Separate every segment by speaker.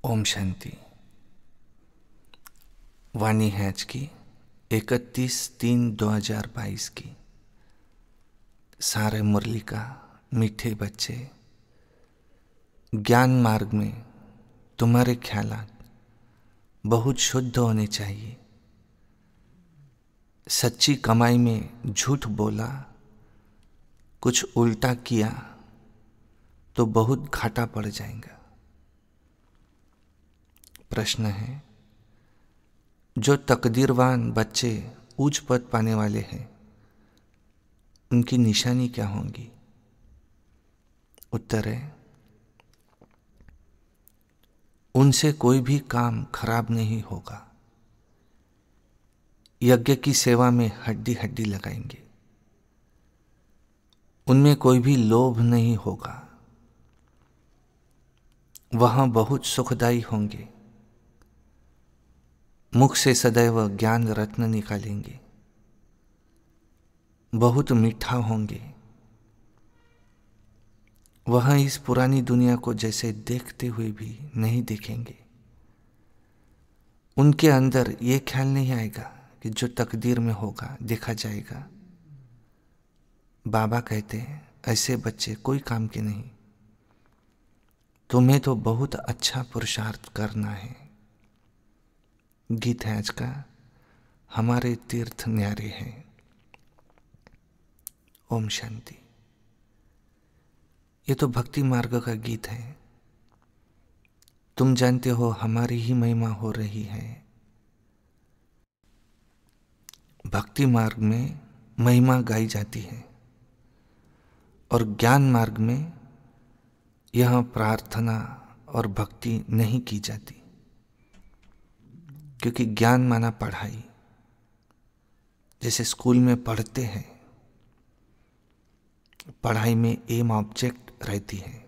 Speaker 1: ओम शांति। वाणी है आज की 31/3/2022 की। सारे मुरली का मीठे बच्चे, ज्ञान मार्ग में तुम्हारे ख्यालात बहुत शुद्ध होने चाहिए। सच्ची कमाई में झूठ बोला, कुछ उल्टा किया तो बहुत घाटा पड़ जाएगा। प्रश्न है, जो तकदीरवान बच्चे ऊंच पद पाने वाले हैं, उनकी निशानी क्या होंगी? उत्तर है, उनसे कोई भी काम खराब नहीं होगा। यज्ञ की सेवा में हड्डी हड्डी लगाएंगे। उनमें कोई भी लोभ नहीं होगा। वहां बहुत सुखदायी होंगे। मुख से सदैव ज्ञान रत्न निकालेंगे। बहुत मीठा होंगे। वह इस पुरानी दुनिया को जैसे देखते हुए भी नहीं देखेंगे। उनके अंदर ये ख्याल नहीं आएगा कि जो तकदीर में होगा देखा जाएगा। बाबा कहते हैं, ऐसे बच्चे कोई काम के नहीं। तुम्हें तो बहुत अच्छा पुरुषार्थ करना है। गीत है आज का, हमारे तीर्थ न्यारे हैं। ओम शांति। ये तो भक्ति मार्ग का गीत है। तुम जानते हो हमारी ही महिमा हो रही है। भक्ति मार्ग में महिमा गाई जाती है और ज्ञान मार्ग में यह प्रार्थना और भक्ति नहीं की जाती, क्योंकि ज्ञान माना पढ़ाई। जैसे स्कूल में पढ़ते हैं, पढ़ाई में एम ऑब्जेक्ट रहती है।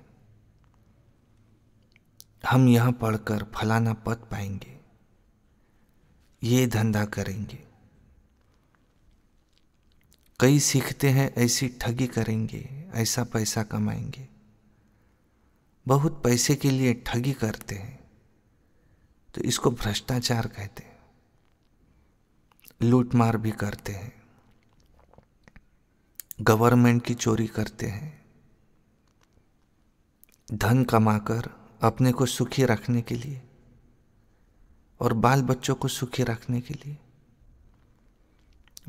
Speaker 1: हम यहां पढ़कर फलाना पद पाएंगे, ये धंधा करेंगे। कई सीखते हैं ऐसी ठगी करेंगे, ऐसा पैसा कमाएंगे। बहुत पैसे के लिए ठगी करते हैं तो इसको भ्रष्टाचार कहते हैं। लूट मार भी करते हैं, गवर्नमेंट की चोरी करते हैं। धन कमाकर अपने को सुखी रखने के लिए और बाल बच्चों को सुखी रखने के लिए,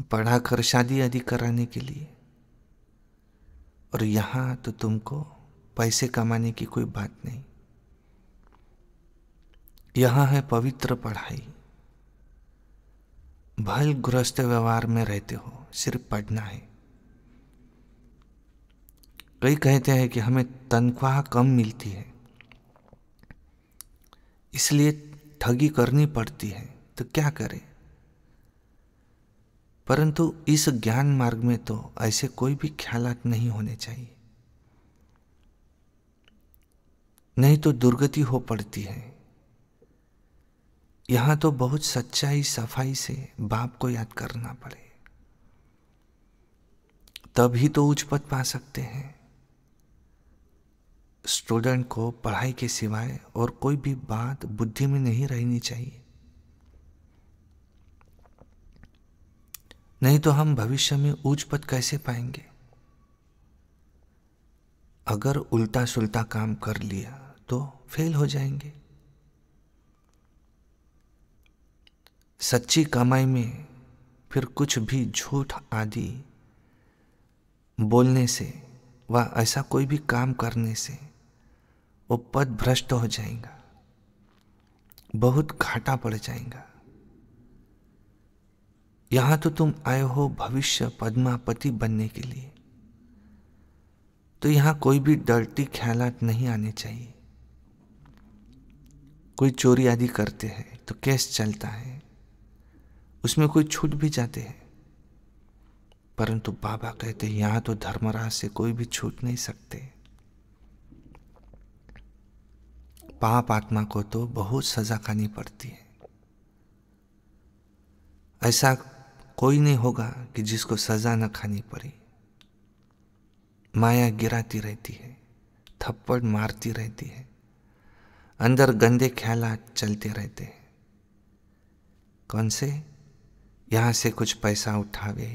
Speaker 1: पढ़ाकर शादी आदि कराने के लिए। और यहां तो तुमको पैसे कमाने की कोई बात नहीं। यहां है पवित्र पढ़ाई। भल गृहस्थ व्यवहार में रहते हो, सिर्फ पढ़ना है। कई कहते हैं कि हमें तनख्वाह कम मिलती है, इसलिए ठगी करनी पड़ती है, तो क्या करें। परंतु इस ज्ञान मार्ग में तो ऐसे कोई भी ख्यालात नहीं होने चाहिए, नहीं तो दुर्गति हो पड़ती है। यहां तो बहुत सच्चाई सफाई से बाप को याद करना पड़े, तभी तो उच्च पद पा सकते हैं। स्टूडेंट को पढ़ाई के सिवाय और कोई भी बात बुद्धि में नहीं रहनी चाहिए, नहीं तो हम भविष्य में उच्च पद कैसे पाएंगे। अगर उल्टा सुल्टा काम कर लिया तो फेल हो जाएंगे। सच्ची कमाई में फिर कुछ भी झूठ आदि बोलने से व ऐसा कोई भी काम करने से वो पद भ्रष्ट हो जाएगा, बहुत घाटा पड़ जाएगा। यहां तो तुम आए हो भविष्य पद्मापति बनने के लिए, तो यहां कोई भी डर्टी ख्यालात नहीं आने चाहिए। कोई चोरी आदि करते हैं तो केस चलता है, उसमें कोई छूट भी जाते हैं। परंतु बाबा कहते हैं यहां तो धर्मराज से कोई भी छूट नहीं सकते। पाप आत्मा को तो बहुत सजा खानी पड़ती है। ऐसा कोई नहीं होगा कि जिसको सजा न खानी पड़े। माया गिराती रहती है, थप्पड़ मारती रहती है, अंदर गंदे ख्यालात चलते रहते हैं। कौन से? यहां से कुछ पैसा उठावे,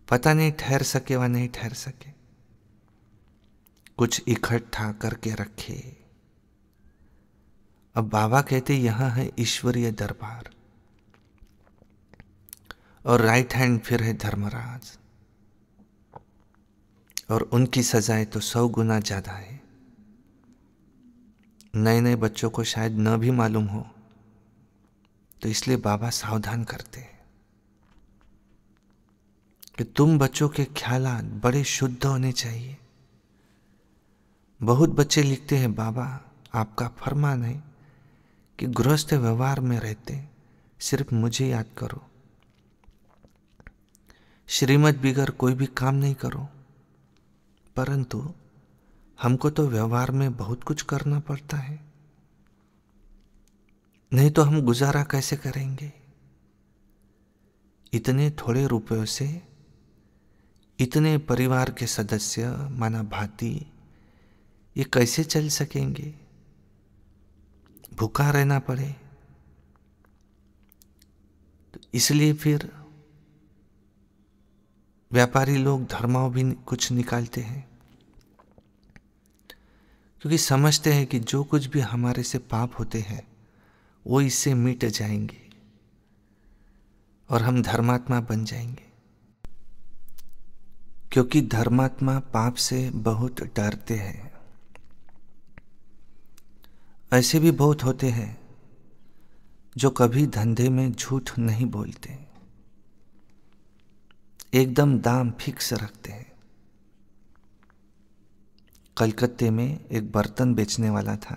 Speaker 1: पता नहीं ठहर सके व नहीं ठहर सके, कुछ इकट्ठा करके रखे। अब बाबा कहते यहां है ईश्वरीय दरबार और राइट हैंड फिर है धर्मराज, और उनकी सजाएं तो 100 गुना ज्यादा है। नए नए बच्चों को शायद न भी मालूम हो, तो इसलिए बाबा सावधान करते हैं कि तुम बच्चों के ख्यालात बड़े शुद्ध होने चाहिए। बहुत बच्चे लिखते हैं, बाबा आपका फरमान है कि गृहस्थ व्यवहार में रहते सिर्फ मुझे याद करो, श्रीमत बिगर कोई भी काम नहीं करो। परंतु हमको तो व्यवहार में बहुत कुछ करना पड़ता है, नहीं तो हम गुजारा कैसे करेंगे? इतने थोड़े रुपयों से इतने परिवार के सदस्य माना भांति ये कैसे चल सकेंगे? भूखा रहना पड़े। तो इसलिए फिर व्यापारी लोग धर्माओं भी कुछ निकालते हैं, क्योंकि समझते हैं कि जो कुछ भी हमारे से पाप होते हैं वो इससे मिट जाएंगे और हम धर्मात्मा बन जाएंगे। क्योंकि धर्मात्मा पाप से बहुत डरते हैं। ऐसे भी बहुत होते हैं जो कभी धंधे में झूठ नहीं बोलते, एकदम दाम फिक्स रखते हैं। कलकत्ते में एक बर्तन बेचने वाला था,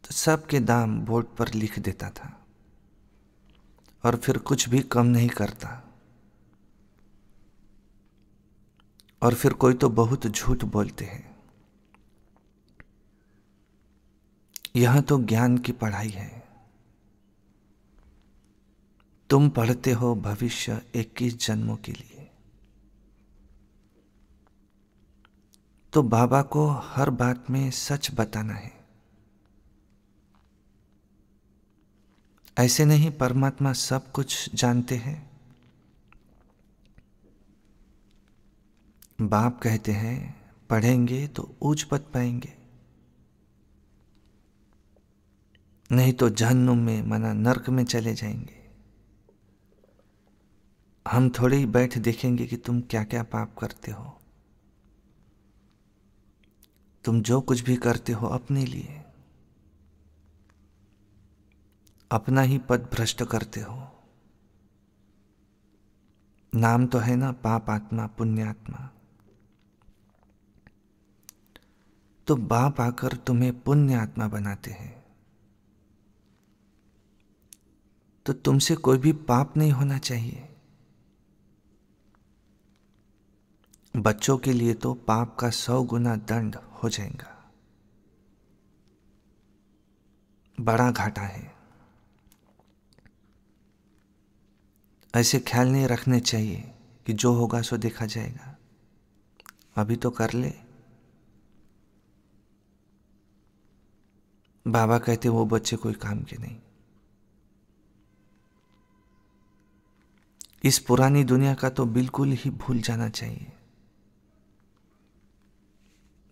Speaker 1: तो सबके दाम बोर्ड पर लिख देता था और फिर कुछ भी कम नहीं करता। और फिर कोई तो बहुत झूठ बोलते हैं। यह तो ज्ञान की पढ़ाई है। तुम पढ़ते हो भविष्य 21 जन्मों के लिए, तो बाबा को हर बात में सच बताना है। ऐसे नहीं परमात्मा सब कुछ जानते हैं। बाप कहते हैं पढ़ेंगे तो ऊंच पद पाएंगे, नहीं तो जहन्नुम में माना नरक में चले जाएंगे। हम थोड़े ही बैठ देखेंगे कि तुम क्या क्या पाप करते हो। तुम जो कुछ भी करते हो अपने लिए, अपना ही पद भ्रष्ट करते हो। नाम तो है ना पाप आत्मा पुण्यात्मा। तो बाप आकर तुम्हें पुण्य आत्मा बनाते हैं, तो तुमसे कोई भी पाप नहीं होना चाहिए। बच्चों के लिए तो पाप का 100 गुना दंड हो जाएगा, बड़ा घाटा है। ऐसे ख्याल नहीं रखने चाहिए कि जो होगा सो देखा जाएगा, अभी तो कर ले। बाबा कहते वो बच्चे कोई काम के नहीं। इस पुरानी दुनिया का तो बिल्कुल ही भूल जाना चाहिए।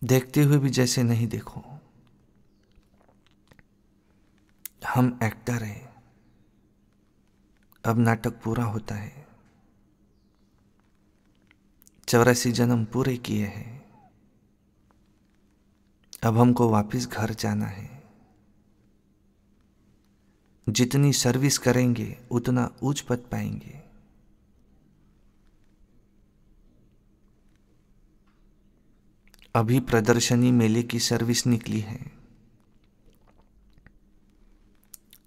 Speaker 1: देखते हुए भी जैसे नहीं देखो। हम एक्टर हैं, अब नाटक पूरा होता है। 84 जन्म पूरे किए हैं, अब हमको वापस घर जाना है। जितनी सर्विस करेंगे उतना उच्च पद पाएंगे। अभी प्रदर्शनी मेले की सर्विस निकली है।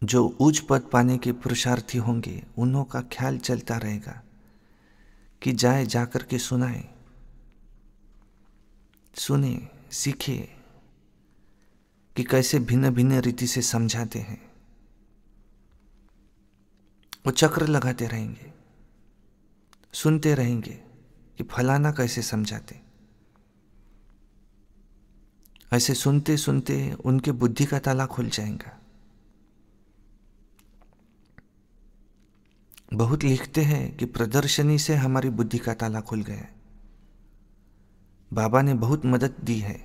Speaker 1: जो उच्च पद पाने के पुरुषार्थी होंगे उन्हों का ख्याल चलता रहेगा कि जाए जाकर के सुनाए, सुने, सीखे कि कैसे भिन्न भिन्न रीति से समझाते हैं। वो चक्र लगाते रहेंगे, सुनते रहेंगे कि फलाना कैसे समझाते। ऐसे सुनते सुनते उनके बुद्धि का ताला खुल जाएगा। बहुत लिखते हैं कि प्रदर्शनी से हमारी बुद्धि का ताला खुल गया है। बाबा ने बहुत मदद दी है।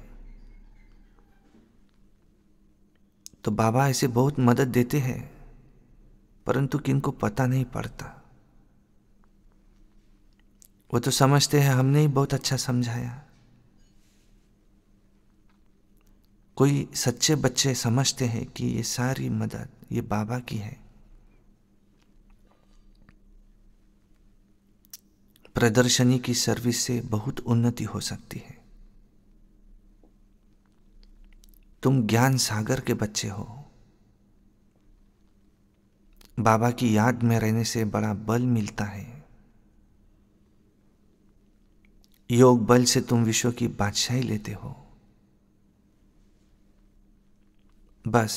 Speaker 1: तो बाबा ऐसे बहुत मदद देते हैं, परंतु किनको पता नहीं पड़ता। वो तो समझते हैं हमने ही बहुत अच्छा समझाया। कोई सच्चे बच्चे समझते हैं कि ये सारी मदद ये बाबा की है। प्रदर्शनी की सर्विस से बहुत उन्नति हो सकती है। तुम ज्ञान सागर के बच्चे हो। बाबा की याद में रहने से बड़ा बल मिलता है। योग बल से तुम विश्व की बादशाही लेते हो। बस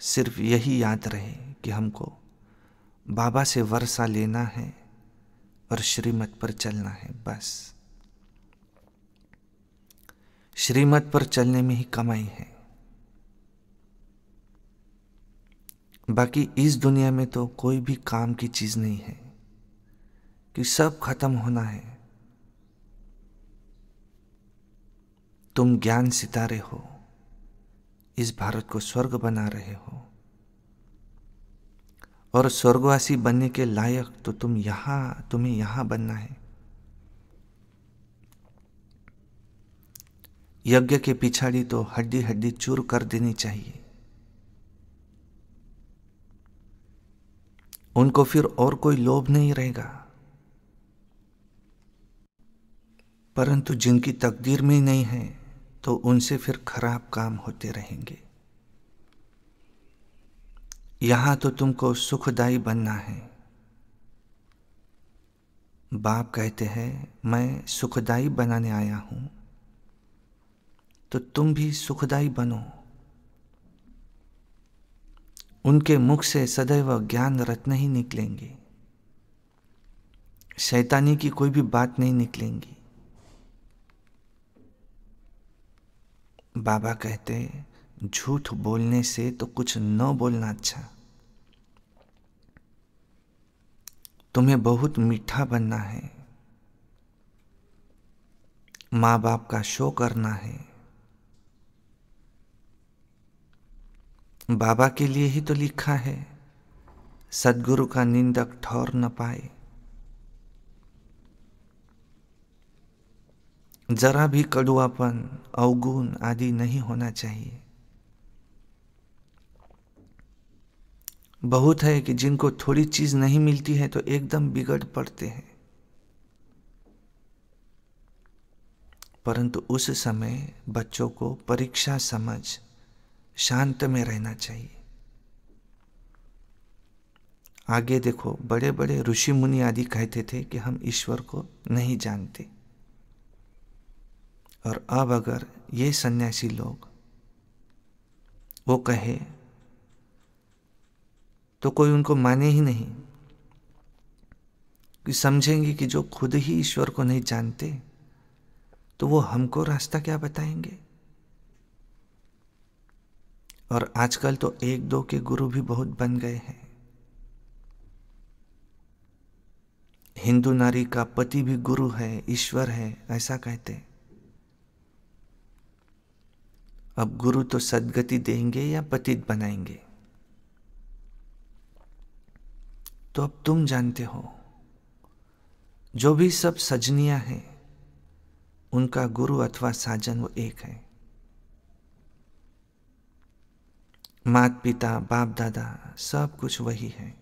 Speaker 1: सिर्फ यही याद रहे कि हमको बाबा से वर्षा लेना है और श्रीमत पर चलना है। बस श्रीमत पर चलने में ही कमाई है। बाकी इस दुनिया में तो कोई भी काम की चीज नहीं है कि सब खत्म होना है। तुम ज्ञान सितारे हो, इस भारत को स्वर्ग बना रहे हो, और स्वर्गवासी बनने के लायक तो तुम्हें यहां बनना है। यज्ञ के पिछाड़ी तो हड्डी हड्डी चूर कर देनी चाहिए। उनको फिर और कोई लोभ नहीं रहेगा। परंतु जिनकी तकदीर में ही नहीं है तो उनसे फिर खराब काम होते रहेंगे। यहां तो तुमको सुखदाई बनना है। बाप कहते हैं मैं सुखदाई बनाने आया हूं, तो तुम भी सुखदाई बनो। उनके मुख से सदैव ज्ञान रत्न ही निकलेंगे, शैतानी की कोई भी बात नहीं निकलेंगी। बाबा कहते झूठ बोलने से तो कुछ न बोलना अच्छा। तुम्हें बहुत मीठा बनना है, माँ बाप का शो करना है। बाबा के लिए ही तो लिखा है सद्गुरु का निंदक ठौर न पाए। जरा भी कड़ुआपन अवगुण आदि नहीं होना चाहिए। बहुत है कि जिनको थोड़ी चीज नहीं मिलती है तो एकदम बिगड़ पड़ते हैं, परंतु उस समय बच्चों को परीक्षा समझ शांत में रहना चाहिए। आगे देखो, बड़े बड़े ऋषि मुनि आदि कहते थे कि हम ईश्वर को नहीं जानते, और अब अगर ये सन्यासी लोग वो कहे तो कोई उनको माने ही नहीं, कि समझेंगे कि जो खुद ही ईश्वर को नहीं जानते तो वो हमको रास्ता क्या बताएंगे। और आजकल तो एक दो के गुरु भी बहुत बन गए हैं। हिंदू नारी का पति भी गुरु है, ईश्वर है, ऐसा कहते। अब गुरु तो सद्गति देंगे या पतित बनाएंगे, तो अब तुम जानते हो। जो भी सब सजनियां हैं उनका गुरु अथवा साजन वो एक है। माता पिता बाप दादा सब कुछ वही है।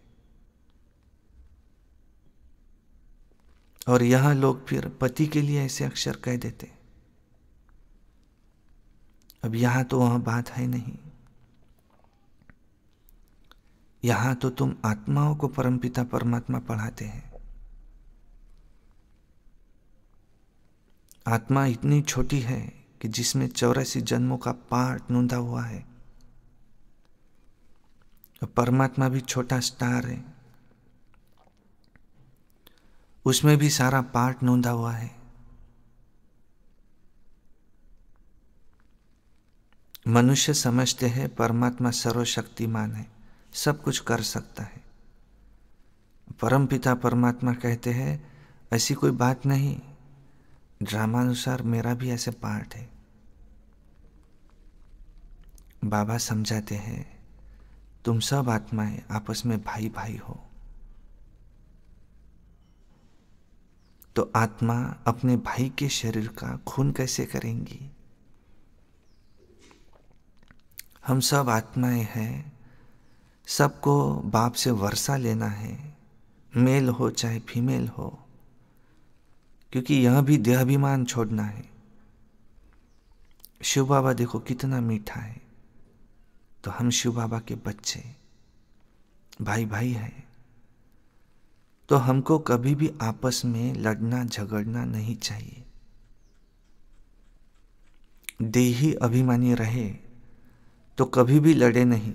Speaker 1: और यह लोग फिर पति के लिए ऐसे अक्षर कह देते। अब यहां तो वह बात है नहीं। यहां तो तुम आत्माओं को परमपिता परमात्मा पढ़ाते हैं। आत्मा इतनी छोटी है कि जिसमें 84 जन्मों का पार्ट नूंदा हुआ है। परमात्मा भी छोटा स्टार है, उसमें भी सारा पार्ट नूंदा हुआ है। मनुष्य समझते हैं परमात्मा सर्वशक्तिमान है, सब कुछ कर सकता है। परमपिता परमात्मा कहते हैं ऐसी कोई बात नहीं, ड्रामानुसार मेरा भी ऐसे पार्ट है। बाबा समझाते हैं तुम सब आत्माएं आपस में भाई भाई हो। तो आत्मा अपने भाई के शरीर का खून कैसे करेंगी? हम सब आत्माएं हैं, सबको बाप से वर्षा लेना है, मेल हो चाहे फीमेल हो, क्योंकि यह भी देहाभिमान छोड़ना है। शिव बाबा देखो कितना मीठा है, तो हम शिव बाबा के बच्चे भाई भाई हैं। तो हमको कभी भी आपस में लड़ना झगड़ना नहीं चाहिए। देही अभिमानी रहे तो कभी भी लड़े नहीं।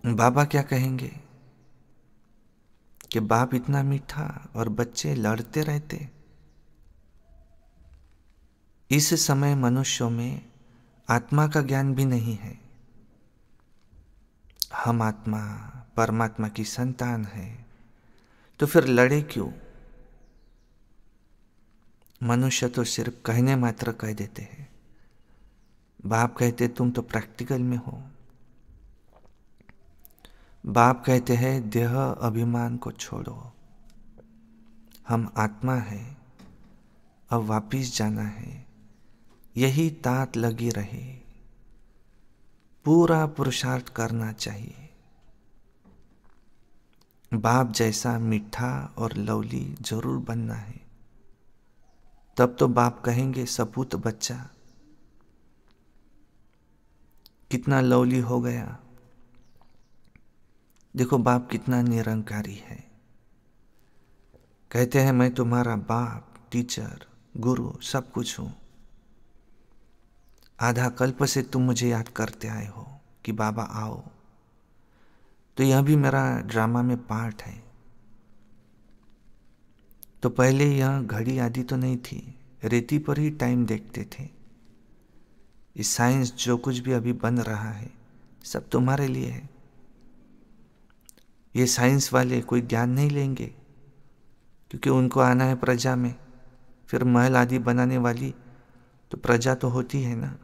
Speaker 1: बाबा क्या कहेंगे कि बाप इतना मीठा और बच्चे लड़ते रहते। इस समय मनुष्यों में आत्मा का ज्ञान भी नहीं है। हम आत्मा परमात्मा की संतान है, तो फिर लड़े क्यों? मनुष्य तो सिर्फ कहने मात्र कह देते हैं। बाप कहते तुम तो प्रैक्टिकल में हो। बाप कहते हैं देह अभिमान को छोड़ो, हम आत्मा है, अब वापिस जाना है, यही तात लगी रहे, पूरा पुरुषार्थ करना चाहिए। बाप जैसा मीठा और लवली जरूर बनना है। तब तो बाप कहेंगे सपूत बच्चा कितना लवली हो गया। देखो बाप कितना निरंकारी है। कहते हैं मैं तुम्हारा बाप, टीचर, गुरु सब कुछ हूं। आधा कल्प से तुम मुझे याद करते आए हो कि बाबा आओ। तो यह भी मेरा ड्रामा में पार्ट है। तो पहले यह घड़ी आदि तो नहीं थी, रेती पर ही टाइम देखते थे। इस साइंस जो कुछ भी अभी बन रहा है सब तुम्हारे लिए है। ये साइंस वाले कोई ज्ञान नहीं लेंगे, क्योंकि उनको आना है प्रजा में। फिर महल आदि बनाने वाली तो प्रजा तो होती है ना।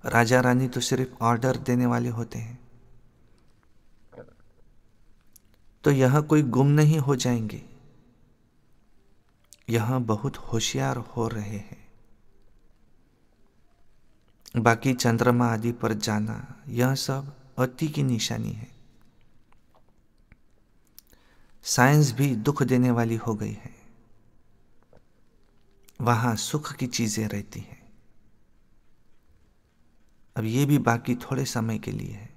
Speaker 1: राजा रानी तो सिर्फ ऑर्डर देने वाले होते हैं। तो यह कोई गुम नहीं हो जाएंगे, यह बहुत होशियार हो रहे हैं। बाकी चंद्रमा आदि पर जाना यह सब अति की निशानी है। साइंस भी दुख देने वाली हो गई है, वहां सुख की चीजें रहती हैं। अब ये भी बाकी थोड़े समय के लिए है।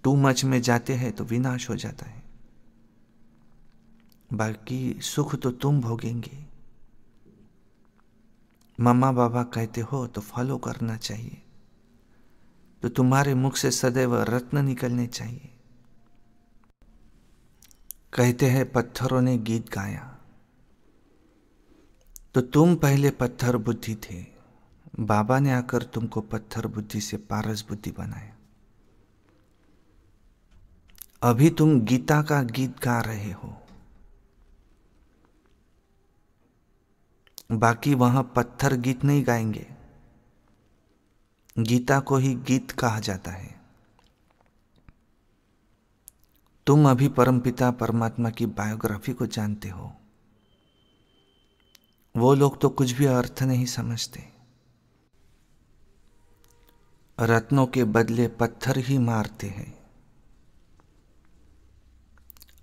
Speaker 1: टू मच में जाते हैं तो विनाश हो जाता है। बाकी सुख तो तुम भोगेंगे। मम्मा बाबा कहते हो तो फॉलो करना चाहिए। तो तुम्हारे मुख से सदैव रत्न निकलने चाहिए। कहते हैं पत्थरों ने गीत गाया, तो तुम पहले पत्थर बुद्धि थे, बाबा ने आकर तुमको पत्थर बुद्धि से पारस बुद्धि बनाया। अभी तुम गीता का गीत गा रहे हो। बाकी वहां पत्थर गीत नहीं गाएंगे। गीता को ही गीत कहा जाता है। तुम अभी परमपिता परमात्मा की बायोग्राफी को जानते हो। वो लोग तो कुछ भी अर्थ नहीं समझते। रत्नों के बदले पत्थर ही मारते हैं।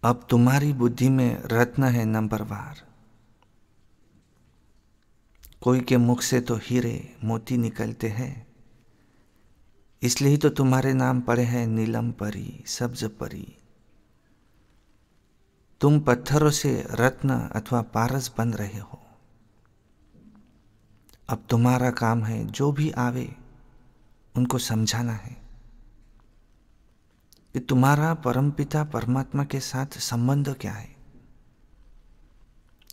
Speaker 1: अब तुम्हारी बुद्धि में रत्न है नंबरवार। कोई के मुख से तो हीरे मोती निकलते हैं, इसलिए तो तुम्हारे नाम पड़े हैं नीलम परी, सब्ज परी। तुम पत्थरों से रत्न अथवा पारस बन रहे हो। अब तुम्हारा काम है जो भी आवे उनको समझाना है कि तुम्हारा परमपिता परमात्मा के साथ संबंध क्या है।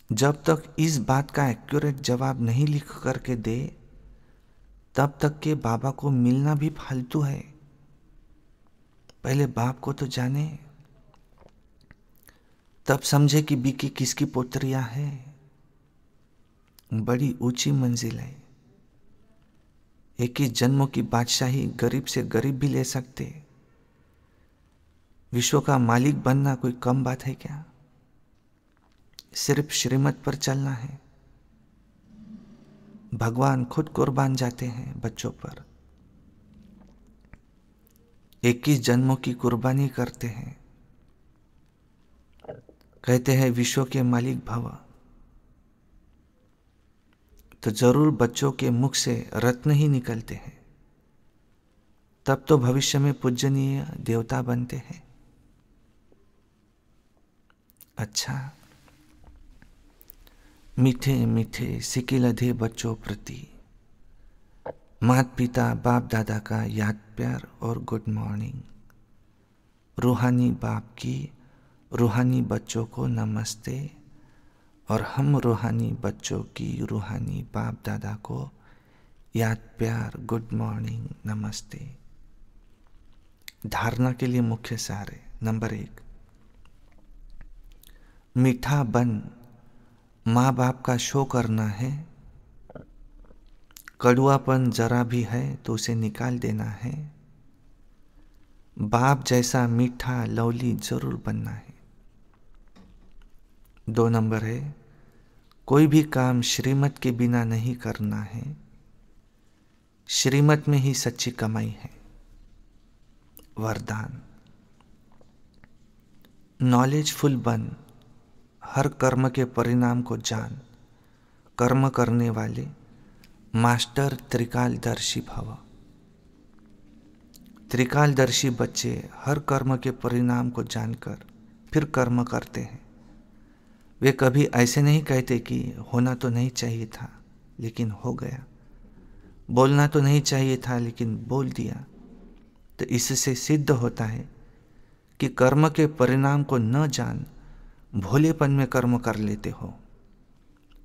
Speaker 1: जब तक इस बात का एक्यूरेट जवाब नहीं लिख करके दे, तब तक के बाबा को मिलना भी फालतू है। पहले बाप को तो जाने, तब समझे कि बीकी किसकी पोतरिया है। बड़ी ऊंची मंजिल है। एक ही जन्मों की बादशाही गरीब से गरीब भी ले सकते। विश्व का मालिक बनना कोई कम बात है क्या? सिर्फ श्रीमत पर चलना है। भगवान खुद कुर्बान जाते हैं बच्चों पर। 21 जन्मों की कुर्बानी करते हैं। कहते हैं विश्व के मालिक भव, तो जरूर बच्चों के मुख से रत्न ही निकलते हैं। तब तो भविष्य में पूजनीय देवता बनते हैं। अच्छा, मीठे मीठे सिकिलधे बच्चों प्रति माता पिता बाप दादा का याद प्यार और गुड मॉर्निंग। रूहानी बाप की रूहानी बच्चों को नमस्ते, और हम रूहानी बच्चों की रूहानी बाप दादा को याद प्यार गुड मॉर्निंग नमस्ते। धारणा के लिए मुख्य सार है। नंबर 1, मीठा बन माँ बाप का शो करना है। कड़ुआपन जरा भी है तो उसे निकाल देना है। बाप जैसा मीठा लवली जरूर बनना है। 2 नंबर है, कोई भी काम श्रीमत के बिना नहीं करना है। श्रीमत में ही सच्ची कमाई है। वरदान, नॉलेजफुल बन, हर कर्म के परिणाम को जान। कर्म करने वाले मास्टर त्रिकालदर्शी भव। त्रिकालदर्शी बच्चे हर कर्म के परिणाम को जानकर फिर कर्म करते हैं। वे कभी ऐसे नहीं कहते कि होना तो नहीं चाहिए था लेकिन हो गया, बोलना तो नहीं चाहिए था लेकिन बोल दिया। तो इससे सिद्ध होता है कि कर्म के परिणाम को न जान भोलेपन में कर्म कर लेते हो।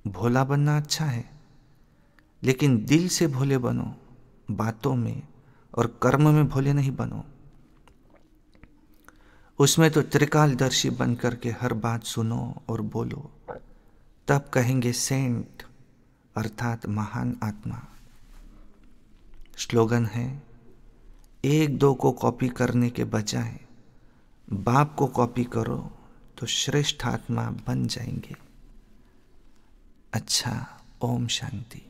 Speaker 1: भोला बनना अच्छा है, लेकिन दिल से भोले बनो, बातों में और कर्म में भोले नहीं बनो। उसमें तो त्रिकालदर्शी बन करके हर बात सुनो और बोलो, तब कहेंगे सेंट अर्थात महान आत्मा। स्लोगन है, 1-2 को कॉपी करने के बजाय बाप को कॉपी करो तो श्रेष्ठ आत्मा बन जाएंगे। अच्छा, ओम शांति।